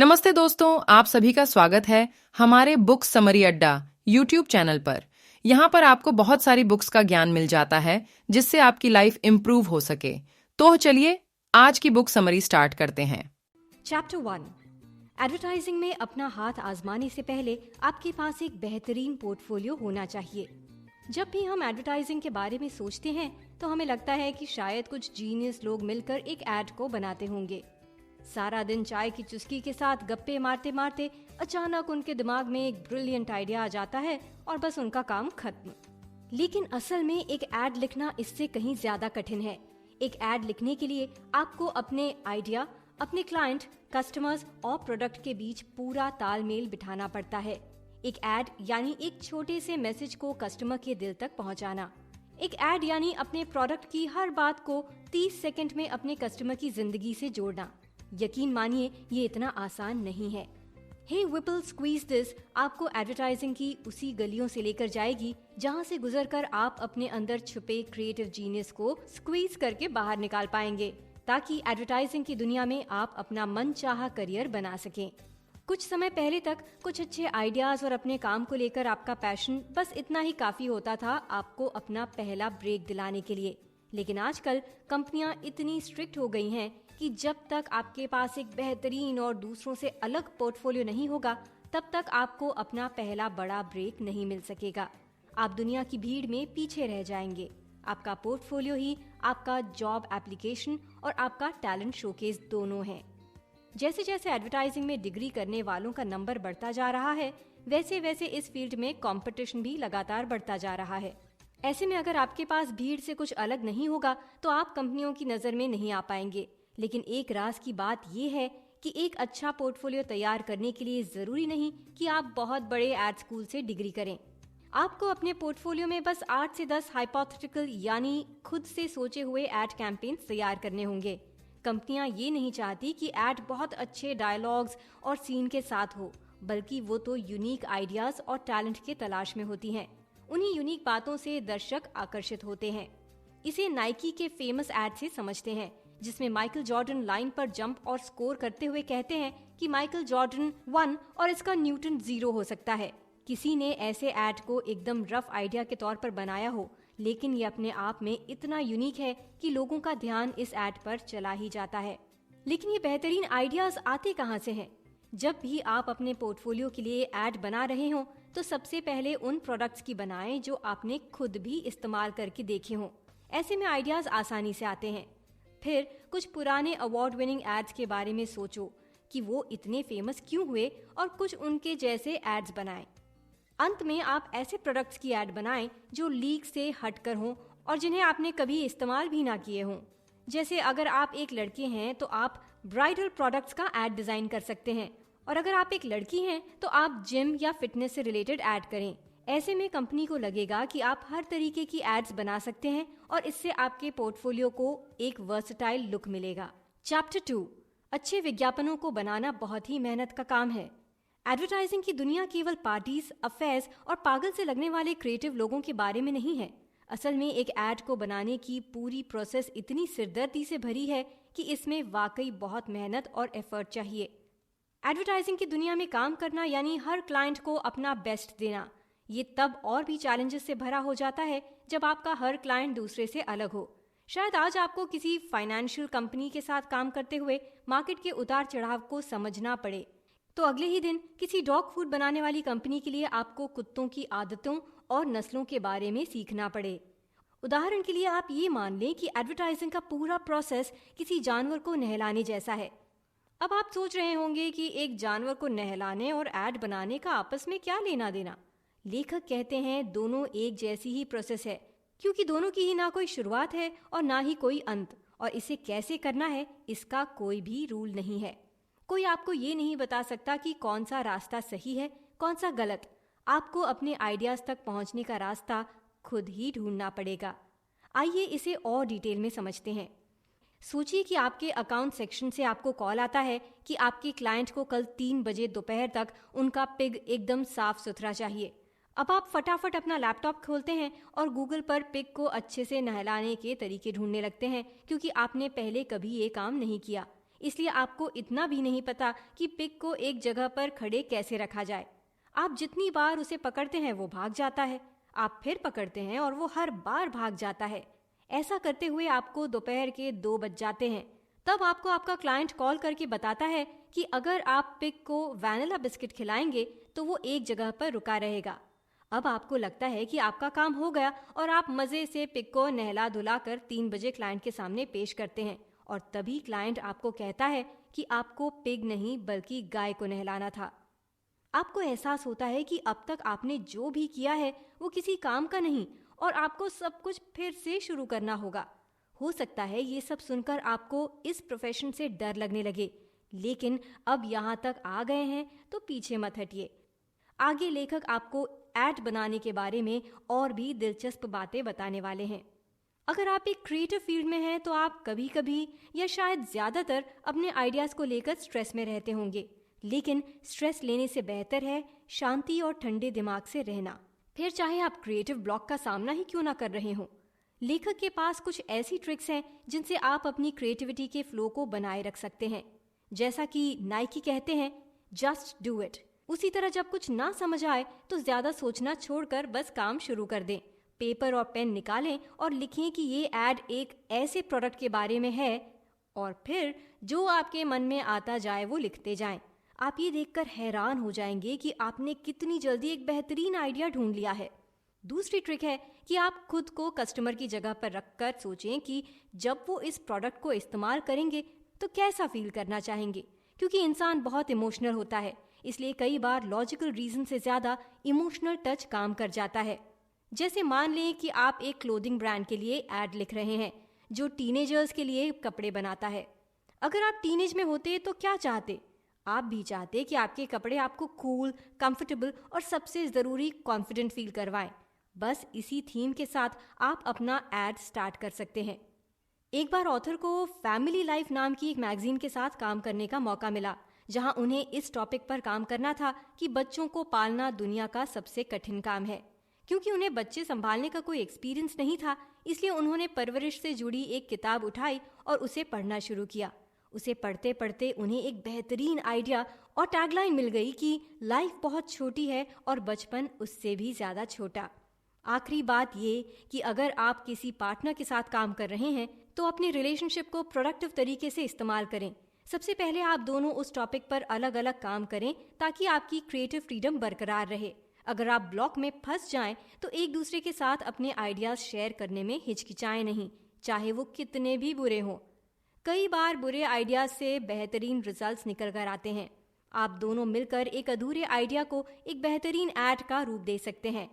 नमस्ते दोस्तों, आप सभी का स्वागत है हमारे बुक समरी अड्डा यूट्यूब चैनल पर। यहाँ पर आपको बहुत सारी बुक्स का ज्ञान मिल जाता है जिससे आपकी लाइफ इम्प्रूव हो सके। तो चलिए आज की बुक समरी स्टार्ट करते हैं। चैप्टर 1। एडवर्टाइजिंग में अपना हाथ आजमाने से पहले आपके पास एक बेहतरीन पोर्टफोलियो होना चाहिए। जब भी हम एडवर्टाइजिंग के बारे में सोचते हैं तो हमें लगता है कि शायद कुछ जीनियस लोग मिलकर एक एड को बनाते होंगे। सारा दिन चाय की चुस्की के साथ गप्पे मारते मारते अचानक उनके दिमाग में एक ब्रिलियंट आइडिया आ जाता है और बस उनका काम खत्म। लेकिन असल में एक एड लिखना इससे कहीं ज्यादा कठिन है। एक एड लिखने के लिए आपको अपने आइडिया, अपने क्लाइंट, कस्टमर्स और प्रोडक्ट के बीच पूरा तालमेल बिठाना पड़ता है। एक एड यानी एक छोटे से मैसेज को कस्टमर के दिल तक पहुंचाना। एक एड यानी अपने प्रोडक्ट की हर बात को 30 सेकंड में अपने कस्टमर की जिंदगी से जोड़ना। यकीन मानिए ये इतना आसान नहीं है। हे विपल स्क्वीज दिस आपको एडवर्टाइजिंग की उसी गलियों से लेकर जाएगी जहां से गुजरकर आप अपने अंदर छुपे क्रिएटिव जीनियस को स्क्वीज करके बाहर निकाल पाएंगे, ताकि एडवर्टाइजिंग की दुनिया में आप अपना मनचाहा करियर बना सकें। कुछ समय पहले तक कुछ अच्छे आइडियाज और अपने काम को लेकर आपका पैशन, बस इतना ही काफी होता था आपको अपना पहला ब्रेक दिलाने के लिए। लेकिन आजकल कंपनियां इतनी स्ट्रिक्ट हो गई हैं कि जब तक आपके पास एक बेहतरीन और दूसरों से अलग पोर्टफोलियो नहीं होगा, तब तक आपको अपना पहला बड़ा ब्रेक नहीं मिल सकेगा। आप दुनिया की भीड़ में पीछे रह जाएंगे। आपका पोर्टफोलियो ही आपका जॉब एप्लीकेशन और आपका टैलेंट शोकेस दोनों है। जैसे जैसे एडवर्टाइजिंग में डिग्री करने वालों का नंबर बढ़ता जा रहा है, वैसे वैसे इस फील्ड में कंपटीशन भी लगातार बढ़ता जा रहा है। ऐसे में अगर आपके पास भीड़ से कुछ अलग नहीं होगा तो आप कंपनियों की नजर में नहीं आ पाएंगे। लेकिन एक राज की बात यह है कि एक अच्छा पोर्टफोलियो तैयार करने के लिए जरूरी नहीं कि आप बहुत बड़े एड स्कूल से डिग्री करें। आपको अपने पोर्टफोलियो में बस 8 से 10 हाइपोथेटिकल यानी खुद से सोचे हुए एड कैंपेन तैयार करने होंगे। कंपनियां ये नहीं चाहती कि एड बहुत अच्छे डायलॉग्स और सीन के साथ हो, बल्कि वो तो यूनिक आइडियाज और टैलेंट के तलाश में होती हैं। उन्हीं यूनिक बातों से दर्शक आकर्षित होते हैं। इसे नाइकी के फेमस एड से समझते हैं, जिसमें माइकल जॉर्डन लाइन पर जंप और स्कोर करते हुए कहते हैं कि माइकल जॉर्डन 1 और इसका न्यूटन 0 हो सकता है। किसी ने ऐसे एड को एकदम रफ आइडिया के तौर पर बनाया हो, लेकिन ये अपने आप में इतना यूनिक है कि लोगों का ध्यान इस एड पर चला ही जाता है। लेकिन ये बेहतरीन आइडियाज आते कहाँ से हैं? जब भी आप अपने पोर्टफोलियो के लिए एड बना रहे हो तो सबसे पहले उन प्रोडक्ट्स की बनाएं जो आपने खुद भी इस्तेमाल करके देखे हों। ऐसे में आइडियाज आसानी से आते हैं। फिर कुछ पुराने अवार्ड विनिंग एड्स के बारे में सोचो कि वो इतने फेमस क्यों हुए और कुछ उनके जैसे एड्स बनाएं। अंत में आप ऐसे प्रोडक्ट्स की एड बनाएं जो लीग से हटकर हों और जिन्हें आपने कभी इस्तेमाल भी ना किए हों। जैसे अगर आप एक लड़के हैं तो आप ब्राइडल प्रोडक्ट्स का एड डिजाइन कर सकते हैं, और अगर आप एक लड़की हैं तो आप जिम या फिटनेस से रिलेटेड एड करें। ऐसे में कंपनी को लगेगा कि आप हर तरीके की एड्स बना सकते हैं और इससे आपके पोर्टफोलियो को एक वर्सटाइल लुक मिलेगा। चैप्टर 2। अच्छे विज्ञापनों को बनाना बहुत ही मेहनत का काम है। एडवर्टाइजिंग की दुनिया केवल पार्टीज, अफेयर्स और पागल से लगने वाले क्रिएटिव लोगों के बारे में नहीं है। असल में एक एड को बनाने की पूरी प्रोसेस इतनी सिरदर्दी से भरी है कि इसमें वाकई बहुत मेहनत और एफर्ट चाहिए। एडवर्टाइजिंग की दुनिया में काम करना यानी हर क्लाइंट को अपना बेस्ट देना। ये तब और भी चैलेंजेस से भरा हो जाता है जब आपका हर क्लाइंट दूसरे से अलग हो। शायद आज आपको किसी फाइनेंशियल कंपनी के साथ काम करते हुए मार्केट के उतार चढ़ाव को समझना पड़े, तो अगले ही दिन किसी डॉग फूड बनाने वाली कंपनी के लिए आपको कुत्तों की आदतों और नस्लों के बारे में सीखना पड़े। उदाहरण के लिए आप ये मान लें कि एडवर्टाइजिंग का पूरा प्रोसेस किसी जानवर को नहलाने जैसा है। अब आप सोच रहे होंगे कि एक जानवर को नहलाने और एड बनाने का आपस में क्या लेना देना। लेखक कहते हैं दोनों एक जैसी ही प्रोसेस है, क्योंकि दोनों की ही ना कोई शुरुआत है और ना ही कोई अंत, और इसे कैसे करना है इसका कोई भी रूल नहीं है। कोई आपको ये नहीं बता सकता कि कौन सा रास्ता सही है, कौन सा गलत। आपको अपने आइडियाज तक पहुंचने का रास्ता खुद ही ढूंढना पड़ेगा। आइए इसे और डिटेल में समझते हैं। सोचिए कि आपके अकाउंट सेक्शन से आपको कॉल आता है कि आपके क्लाइंट को कल 3 बजे दोपहर तक उनका पिग एकदम साफ सुथरा चाहिए। अब आप फटाफट अपना लैपटॉप खोलते हैं और गूगल पर पिग को अच्छे से नहलाने के तरीके ढूंढने लगते हैं, क्योंकि आपने पहले कभी ये काम नहीं किया। इसलिए आपको इतना भी नहीं पता कि पिग को एक जगह पर खड़े कैसे रखा जाए। आप जितनी बार उसे पकड़ते हैं वो भाग जाता है, आप फिर पकड़ते हैं और वो हर बार भाग जाता है। ऐसा करते हुए आपको दोपहर के 2 बज जाते हैं। तब आपको आपका क्लाइंट कॉल करके बताता है कि अगर आप पिग को वैनिला बिस्किट खिलाएंगे तो वो एक जगह पर रुका रहेगा। अब आपको लगता है कि आपका काम हो गया और आप मजे से पिग को नहला धुला कर 3 बजे क्लाइंट के सामने पेश करते हैं, और तभी क्लाइंट आपको कहता है कि आपको पिग नहीं बल्कि गाय को नहलाना था। आपको एहसास होता है कि अब तक आपने जो भी किया है वो किसी काम का नहीं और आपको सब कुछ फिर से शुरू करना होगा। हो सकता है ये सब सुनकर आपको इस प्रोफेशन से डर लगने लगे, लेकिन अब यहाँ तक आ गए हैं तो पीछे मत हटिए। आगे लेखक आपको एड बनाने के बारे में और भी दिलचस्प बातें बताने वाले हैं। अगर आप एक क्रिएटिव फील्ड में हैं तो आप कभी कभी या शायद ज्यादातर अपने आइडियाज को लेकर स्ट्रेस में रहते होंगे, लेकिन स्ट्रेस लेने से बेहतर है शांति और ठंडे दिमाग से रहना, फिर चाहे आप क्रिएटिव ब्लॉक का सामना ही क्यों ना कर रहे हों। लेखक के पास कुछ ऐसी ट्रिक्स हैं जिनसे आप अपनी क्रिएटिविटी के फ्लो को बनाए रख सकते हैं। जैसा कि नाइकी कहते हैं, जस्ट डू इट। उसी तरह जब कुछ ना समझ आए तो ज्यादा सोचना छोड़कर बस काम शुरू कर दें। पेपर और पेन निकालें और लिखें कि ये एड एक ऐसे प्रोडक्ट के बारे में है, और फिर जो आपके मन में आता जाए वो लिखते जाएं। आप ये देखकर हैरान हो जाएंगे कि आपने कितनी जल्दी एक बेहतरीन आइडिया ढूंढ लिया है। दूसरी ट्रिक है कि आप खुद को कस्टमर की जगह पर रखकर सोचें कि जब वो इस प्रोडक्ट को इस्तेमाल करेंगे तो कैसा फील करना चाहेंगे, क्योंकि इंसान बहुत इमोशनल होता है, इसलिए कई बार लॉजिकल रीजन से ज्यादा इमोशनल टच काम कर जाता है। जैसे मान लें कि आप एक क्लोथिंग ब्रांड के लिए एड लिख रहे हैं जो टीनेजर्स के लिए कपड़े बनाता है। अगर आप टीनेज में होते तो क्या चाहते? आप भी चाहते कि आपके कपड़े आपको कूल, कंफर्टेबल और सबसे जरूरी कॉन्फिडेंट फील करवाएं। बस इसी थीम के साथ आप अपना एड स्टार्ट कर सकते हैं। एक बार ऑथर को फैमिली लाइफ नाम की एक मैगजीन के साथ काम करने का मौका मिला, जहां उन्हें इस टॉपिक पर काम करना था कि बच्चों को पालना दुनिया का सबसे कठिन काम है। क्योंकि उन्हें बच्चे संभालने का कोई एक्सपीरियंस नहीं था, इसलिए उन्होंने परवरिश से जुड़ी एक किताब उठाई और उसे पढ़ना शुरू किया। उसे पढ़ते पढ़ते उन्हें एक बेहतरीन आइडिया और टैगलाइन मिल गई कि लाइफ बहुत छोटी है और बचपन उससे भी ज्यादा छोटा। आखिरी बात ये कि अगर आप किसी पार्टनर के साथ काम कर रहे हैं तो अपने रिलेशनशिप को प्रोडक्टिव तरीके से इस्तेमाल करें। सबसे पहले आप दोनों उस टॉपिक पर अलग अलग काम करें ताकि आपकी क्रिएटिव फ्रीडम बरकरार रहे। अगर आप ब्लॉक में फंस जाएं तो एक दूसरे के साथ अपने आइडियाज शेयर करने में हिचकिचाएं नहीं, चाहे वो कितने भी बुरे हों। कई बार बुरे आइडियाज से बेहतरीन रिजल्ट्स निकल कर आते हैं। आप दोनों मिलकर एक अधूरे आइडिया को एक बेहतरीन एड का रूप दे सकते हैं।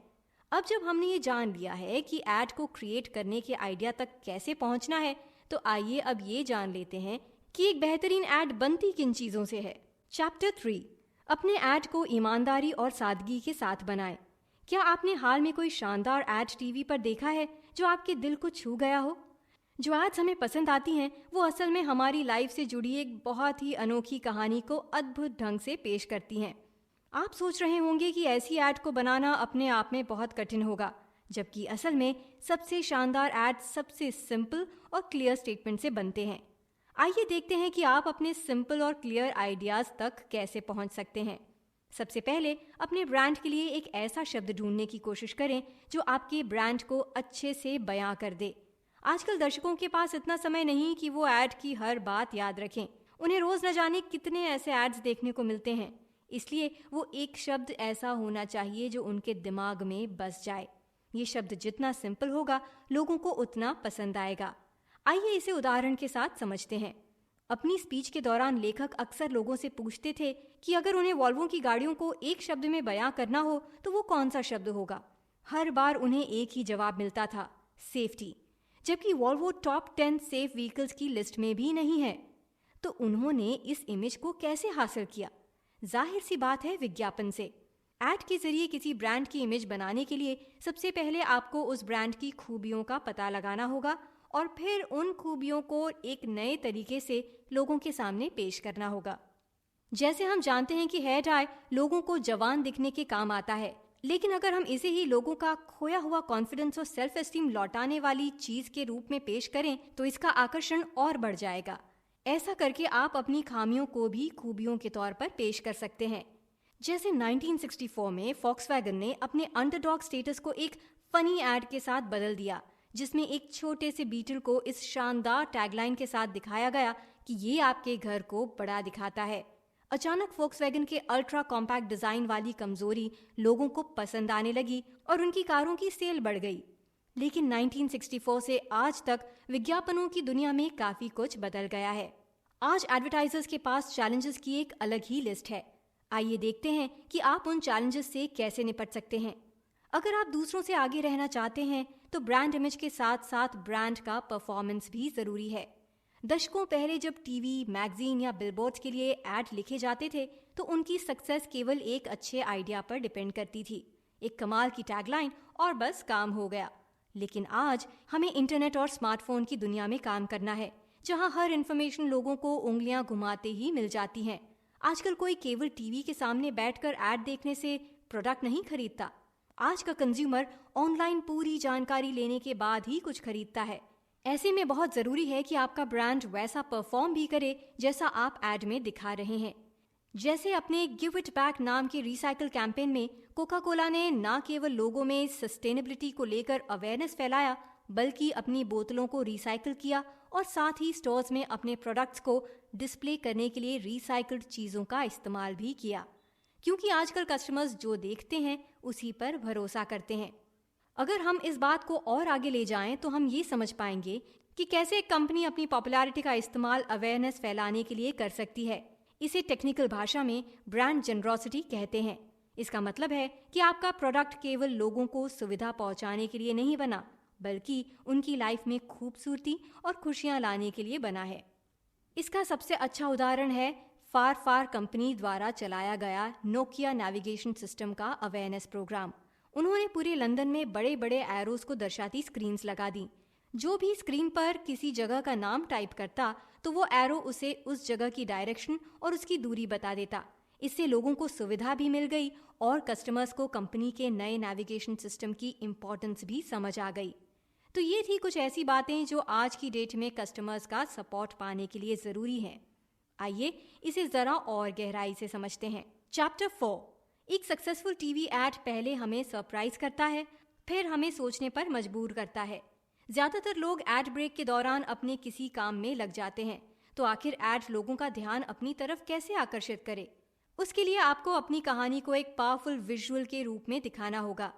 अब जब हमने ये जान लिया है कि एड को क्रिएट करने के आइडिया तक कैसे पहुंचना है, तो आइए अब ये जान लेते हैं कि एक बेहतरीन एड बनती किन चीजों से है। चैप्टर 3, अपने एड को ईमानदारी और सादगी के साथ बनाएं। क्या आपने हाल में कोई शानदार एड टीवी पर देखा है जो आपके दिल को छू गया हो? जो एड्स हमें पसंद आती हैं वो असल में हमारी लाइफ से जुड़ी एक बहुत ही अनोखी कहानी को अद्भुत ढंग से पेश करती हैं। आप सोच रहे होंगे कि ऐसी एड को बनाना अपने आप में बहुत कठिन होगा, जबकि असल में सबसे शानदार एड सबसे सिंपल और क्लियर स्टेटमेंट से बनते हैं। आइए देखते हैं कि आप अपने सिंपल और क्लियर आइडियाज तक कैसे पहुंच सकते हैं। सबसे पहले अपने ब्रांड के लिए एक ऐसा शब्द ढूंढने की कोशिश करें जो आपके ब्रांड को अच्छे से बयां कर दे। आजकल दर्शकों के पास इतना समय नहीं कि वो एड की हर बात याद रखें। उन्हें रोज न जाने कितने ऐसे एड्स देखने को मिलते हैं, इसलिए वो एक शब्द ऐसा होना चाहिए जो उनके दिमाग में बस जाए। ये शब्द जितना सिंपल होगा लोगों को उतना पसंद आएगा। आइए इसे उदाहरण के साथ समझते हैं। अपनी स्पीच के दौरान लेखक अक्सर लोगों से पूछते थे कि अगर उन्हें वॉल्वो की गाड़ियों को एक शब्द में बयां करना हो तो वो कौन सा शब्द होगा। हर बार उन्हें एक ही जवाब मिलता था, सेफ्टी, जबकि वॉल्वो टॉप 10 सेफ व्हीकल्स की लिस्ट में भी नहीं है। तो उन्होंने इस इमेज को कैसे हासिल किया? जाहिर सी बात है, विज्ञापन से। एड के जरिए किसी ब्रांड की इमेज बनाने के लिए सबसे पहले आपको उस ब्रांड की खूबियों का पता लगाना होगा और फिर उन खूबियों को एक नए तरीके से लोगों के सामने पेश करना होगा। जैसे हम जानते हैं कि हेयर डाई लोगों को जवान दिखने के काम आता है, लेकिन अगर हम इसे ही लोगों का खोया हुआ कॉन्फिडेंस और सेल्फ एस्टीम लौटाने वाली चीज के रूप में पेश करें तो इसका आकर्षण और बढ़ जाएगा। ऐसा करके आप अपनी खामियों को भी खूबियों के तौर पर पेश कर सकते हैं। जैसे 1964 में फॉक्सवैगन ने अपने अंडरडॉग स्टेटस को एक फनी एड के साथ बदल दिया, जिसमें एक छोटे से बीटल को इस शानदार टैगलाइन के साथ दिखाया गया कि ये आपके घर को बड़ा दिखाता है। अचानक फॉक्सवैगन के अल्ट्रा कॉम्पैक्ट डिजाइन वाली कमजोरी लोगों को पसंद आने लगी और उनकी कारों की सेल बढ़ गई। लेकिन 1964 से आज तक विज्ञापनों की दुनिया में काफी कुछ बदल गया है। आज एडवर्टाइजर्स के पास चैलेंजेस की एक अलग ही लिस्ट है। आइए देखते हैं कि आप उन चैलेंजेस से कैसे निपट सकते हैं। अगर आप दूसरों से आगे रहना चाहते हैं तो ब्रांड इमेज के साथ साथ ब्रांड का परफॉर्मेंस भी जरूरी है। दशकों पहले जब टीवी, मैगजीन या बिलबोर्ड्स के लिए एड लिखे जाते थे तो उनकी सक्सेस केवल एक अच्छे आइडिया पर डिपेंड करती थी, एक कमाल की टैगलाइन और बस काम हो गया। लेकिन आज हमें इंटरनेट और स्मार्टफोन की दुनिया में काम करना है, जहां हर इंफॉर्मेशन लोगों को उंगलियां घुमाते ही मिल जाती है। आजकल कोई केवल टीवी के सामने बैठकर एड देखने से प्रोडक्ट नहीं खरीदता। आज का कंज्यूमर ऑनलाइन पूरी जानकारी लेने के बाद ही कुछ खरीदता है। ऐसे में बहुत जरूरी है कि आपका ब्रांड वैसा परफॉर्म भी करे जैसा आप एड में दिखा रहे हैं। जैसे अपने गिव इट बैक नाम के रिसाइकल कैंपेन में कोका कोला ने न केवल लोगों में सस्टेनेबिलिटी को लेकर अवेयरनेस फैलाया, बल्कि अपनी बोतलों को रिसाइकिल किया और साथ ही स्टोर्स में अपने प्रोडक्ट्स को डिस्प्ले करने के लिए रिसाइकल्ड चीजों का इस्तेमाल भी किया, क्योंकि आजकल कस्टमर्स जो देखते हैं उसी पर भरोसा करते हैं। अगर हम इस बात को और आगे ले जाएं तो हम ये समझ पाएंगे कि कैसे एक कंपनी अपनी पॉपुलैरिटी का इस्तेमाल अवेयरनेस फैलाने के लिए कर सकती है। इसे टेक्निकल भाषा में ब्रांड जेनरोसिटी कहते हैं। इसका मतलब है कि आपका प्रोडक्ट केवल लोगों को सुविधा पहुंचाने के लिए नहीं बना, बल्कि उनकी लाइफ में खूबसूरती और खुशियां लाने के लिए बना है। इसका सबसे अच्छा उदाहरण है फार कंपनी द्वारा चलाया गया नोकिया नेविगेशन सिस्टम का अवेयरनेस प्रोग्राम। उन्होंने पूरे लंदन में बड़े बड़े एरोस को दर्शाती स्क्रीन्स लगा दी। जो भी स्क्रीन पर किसी जगह का नाम टाइप करता तो वो एरो उसे उस जगह की डायरेक्शन और उसकी दूरी बता देता। इससे लोगों को सुविधा भी मिल गई और कस्टमर्स को कंपनी के नए नेविगेशन सिस्टम की इम्पोर्टेंस भी समझ आ गई। तो ये थी कुछ ऐसी बातें जो आज की डेट में कस्टमर्स का सपोर्ट पाने के लिए जरूरी हैं। आइए इसे जरा और गहराई से समझते हैं। चैप्टर 4। एक सक्सेसफुल टीवी एड पहले हमें सरप्राइज करता है, फिर हमें सोचने पर मजबूर करता है। ज्यादातर लोग एड ब्रेक के दौरान अपने किसी काम में लग जाते हैं, तो आखिर एड लोगों का ध्यान अपनी तरफ कैसे आकर्षित करे? उसके लिए आपको अपनी कहानी को एक पावरफुल विजुअल के रूप में दिखाना होगा।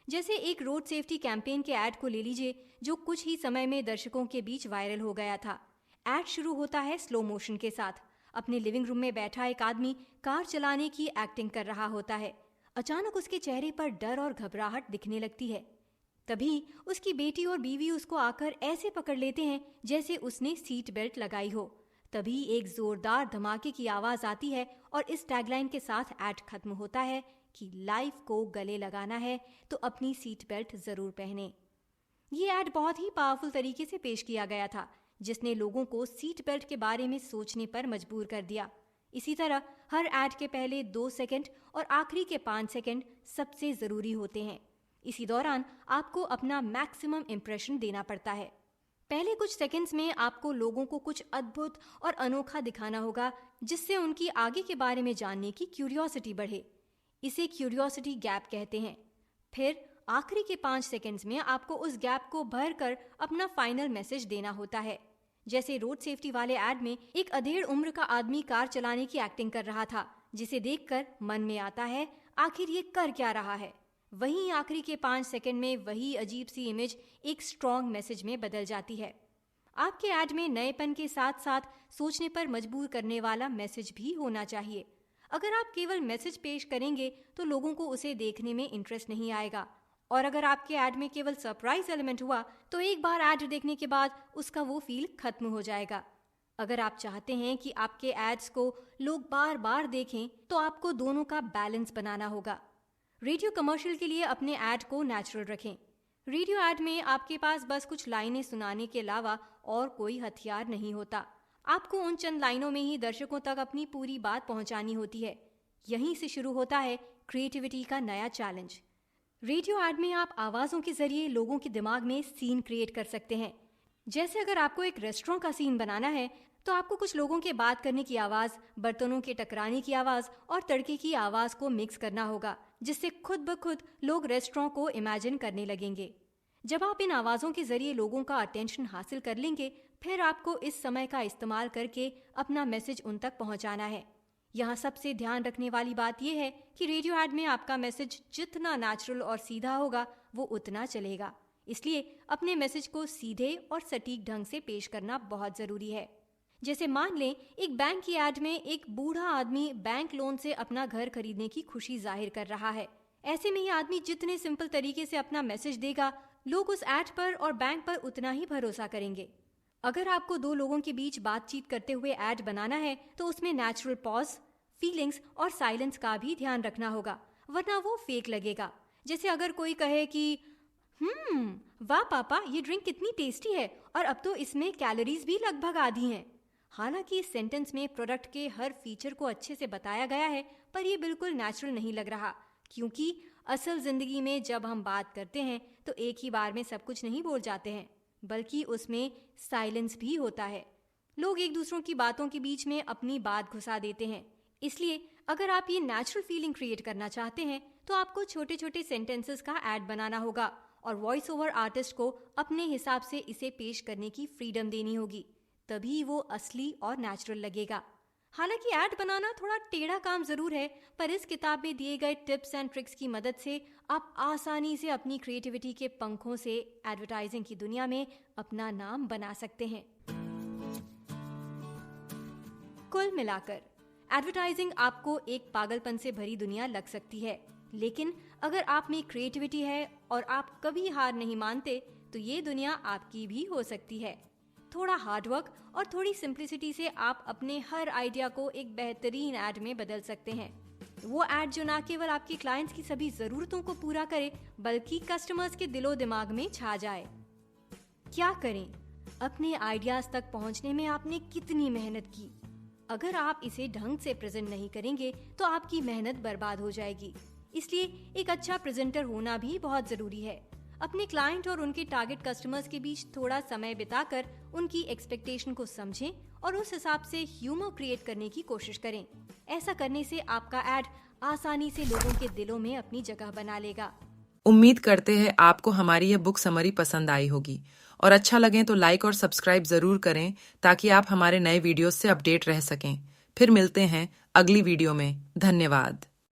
जैसे एक रोड सेफ्टी कैंपेन के एड को ले लीजिए, जो कुछ ही समय में दर्शकों के बीच वायरल हो गया था। एड शुरू होता है स्लो मोशन के साथ। अपने लिविंग रूम में बैठा एक आदमी कार चलाने की एक्टिंग कर रहा होता है। अचानक उसके चेहरे पर डर और घबराहट दिखने लगती है। तभी उसकी बेटी और बीवी उसको आकर ऐसे पकड़ लेते हैं जैसे उसने सीट बेल्ट लगाई हो। तभी एक जोरदार धमाके की आवाज आती है और इस टैगलाइन के साथ एड खत्म होता है कि लाइफ को गले लगाना है तो अपनी सीट बेल्ट जरूर पहने। ये एड बहुत ही पावरफुल तरीके से पेश किया गया था, जिसने लोगों को सीट बेल्ट के बारे में सोचने पर मजबूर कर दिया। इसी तरह हर एड के पहले 2 सेकंड और आखिरी के 5 सेकंड सबसे जरूरी होते हैं। इसी दौरान आपको अपना मैक्सिमम इंप्रेशन देना पड़ता है। पहले कुछ सेकंड्स में आपको लोगों को कुछ अद्भुत और अनोखा दिखाना होगा, जिससे उनकी आगे के बारे में जानने की क्यूरियोसिटी बढ़े। इसे क्यूरियोसिटी गैप कहते हैं। फिर आखिरी के 5 सेकंड्स में आपको उस गैप को भर कर अपना फाइनल मैसेज देना होता है। जैसे रोड सेफ्टी वाले एड में एक अधेड़ उम्र का आदमी कार चलाने की एक्टिंग कर रहा था, जिसे देखकर मन में आता है आखिर ये कर क्या रहा है। वहीं आखिरी के 5 सेकंड में वही अजीब सी इमेज एक स्ट्रॉन्ग मैसेज में बदल जाती है। आपके एड में नएपन के साथ साथ सोचने पर मजबूर करने वाला मैसेज भी होना चाहिए। अगर आप केवल मैसेज पेश करेंगे तो लोगों को उसे देखने में इंटरेस्ट नहीं आएगा, और अगर आपके एड में केवल सरप्राइज एलिमेंट हुआ तो एक बार एड देखने के बाद उसका वो फील खत्म हो जाएगा। अगर आप चाहते हैं कि आपके एड्स को लोग बार बार देखें तो आपको दोनों का बैलेंस बनाना होगा। रेडियो कमर्शियल के लिए अपने एड को नेचुरल रखें। रेडियो एड में आपके पास बस कुछ लाइनें सुनाने के अलावा और कोई हथियार नहीं होता। आपको उन चंद लाइनों में ही दर्शकों तक अपनी पूरी बात पहुंचानी होती है। यहीं से शुरू होता है क्रिएटिविटी का नया चैलेंज। रेडियो एड में आप आवाजों के जरिए लोगों के दिमाग में सीन क्रिएट कर सकते हैं। जैसे अगर आपको एक रेस्टोरेंट का सीन बनाना है तो आपको कुछ लोगों के बात करने की आवाज़, बर्तनों के टकराने की आवाज़ और तड़के की आवाज़ को मिक्स करना होगा, जिससे खुद ब खुद लोग रेस्टोरेंट को इमेजिन करने लगेंगे। जब आप इन आवाज़ों के जरिए लोगों का अटेंशन हासिल कर लेंगे, फिर आपको इस समय का इस्तेमाल करके अपना मैसेज उन तक पहुंचाना है। यहाँ सबसे ध्यान रखने वाली बात यह है कि रेडियो ऐड में आपका मैसेज जितना नेचुरल और सीधा होगा वो उतना चलेगा। इसलिए अपने मैसेज को सीधे और सटीक ढंग से पेश करना बहुत ज़रूरी है। जैसे मान लें एक बैंक की ऐड में एक बूढ़ा आदमी बैंक लोन से अपना घर खरीदने की खुशी जाहिर कर रहा है। ऐसे में ये आदमी जितने सिंपल तरीके से अपना मैसेज देगा, लोग उस ऐड पर और बैंक पर उतना ही भरोसा करेंगे। अगर आपको दो लोगों के बीच बातचीत करते हुए ऐड बनाना है तो उसमें नेचुरल पॉज, फीलिंग्स और साइलेंस का भी ध्यान रखना होगा, वरना वो फेक लगेगा। जैसे अगर कोई कहे कि वाह पापा, ये ड्रिंक कितनी टेस्टी है और अब तो इसमें कैलोरीज भी लगभग आधी हैं। हालांकि इस सेंटेंस में प्रोडक्ट के हर फीचर को अच्छे से बताया गया है, पर ये बिल्कुल नेचुरल नहीं लग रहा, क्योंकि असल जिंदगी में जब हम बात करते हैं तो एक ही बार में सब कुछ नहीं बोल जाते हैं, बल्कि उसमें साइलेंस भी होता है। लोग एक दूसरों की बातों के बीच में अपनी बात घुसा देते हैं। इसलिए अगर आप ये नेचुरल फीलिंग क्रिएट करना चाहते हैं तो आपको छोटे छोटे सेंटेंसेस का ऐड बनाना होगा और वॉइस ओवर आर्टिस्ट को अपने हिसाब से इसे पेश करने की फ्रीडम देनी होगी, तभी वो असली और नेचुरल लगेगा। हालांकि ऐड बनाना थोड़ा टेढ़ा काम जरूर है, पर इस किताब में दिए गए टिप्स एंड ट्रिक्स की मदद से आप आसानी से अपनी क्रिएटिविटी के पंखों से एडवर्टाइजिंग की दुनिया में अपना नाम बना सकते हैं। कुल मिलाकर एडवर्टाइजिंग आपको एक पागलपन से भरी दुनिया लग सकती है, लेकिन अगर आप में क्रिएटिविटी है और आप कभी हार नहीं मानते तो ये दुनिया आपकी भी हो सकती है। थोड़ा हार्डवर्क और थोड़ी सिंप्लिसिटी से आप अपने हर आइडिया को एक बेहतरीन ऐड में बदल सकते हैं। वो ऐड जो ना केवल आपके क्लाइंट्स की सभी जरूरतों को पूरा करे, बल्कि कस्टमर्स के दिलो दिमाग में छा जाए। क्या करें? अपने आइडियाज तक पहुंचने में आपने कितनी मेहनत की। अगर आप इसे ढंग से प्रेजेंट नहीं करेंगे तो आपकी मेहनत बर्बाद हो जाएगी। इसलिए एक अच्छा प्रेजेंटर होना भी बहुत जरूरी है। अपने क्लाइंट और उनके टारगेट कस्टमर्स के बीच थोड़ा समय बिताकर उनकी एक्सपेक्टेशन को समझें और उस हिसाब से ह्यूमर क्रिएट करने की कोशिश करें। ऐसा करने से आपका ऐड आसानी से लोगों के दिलों में अपनी जगह बना लेगा। उम्मीद करते हैं आपको हमारी यह बुक समरी पसंद आई होगी और अच्छा लगे तो लाइक और सब्सक्राइब जरूर करें ताकि आप हमारे नए वीडियोस से अपडेट रह सकें। फिर मिलते हैं अगली वीडियो में। धन्यवाद।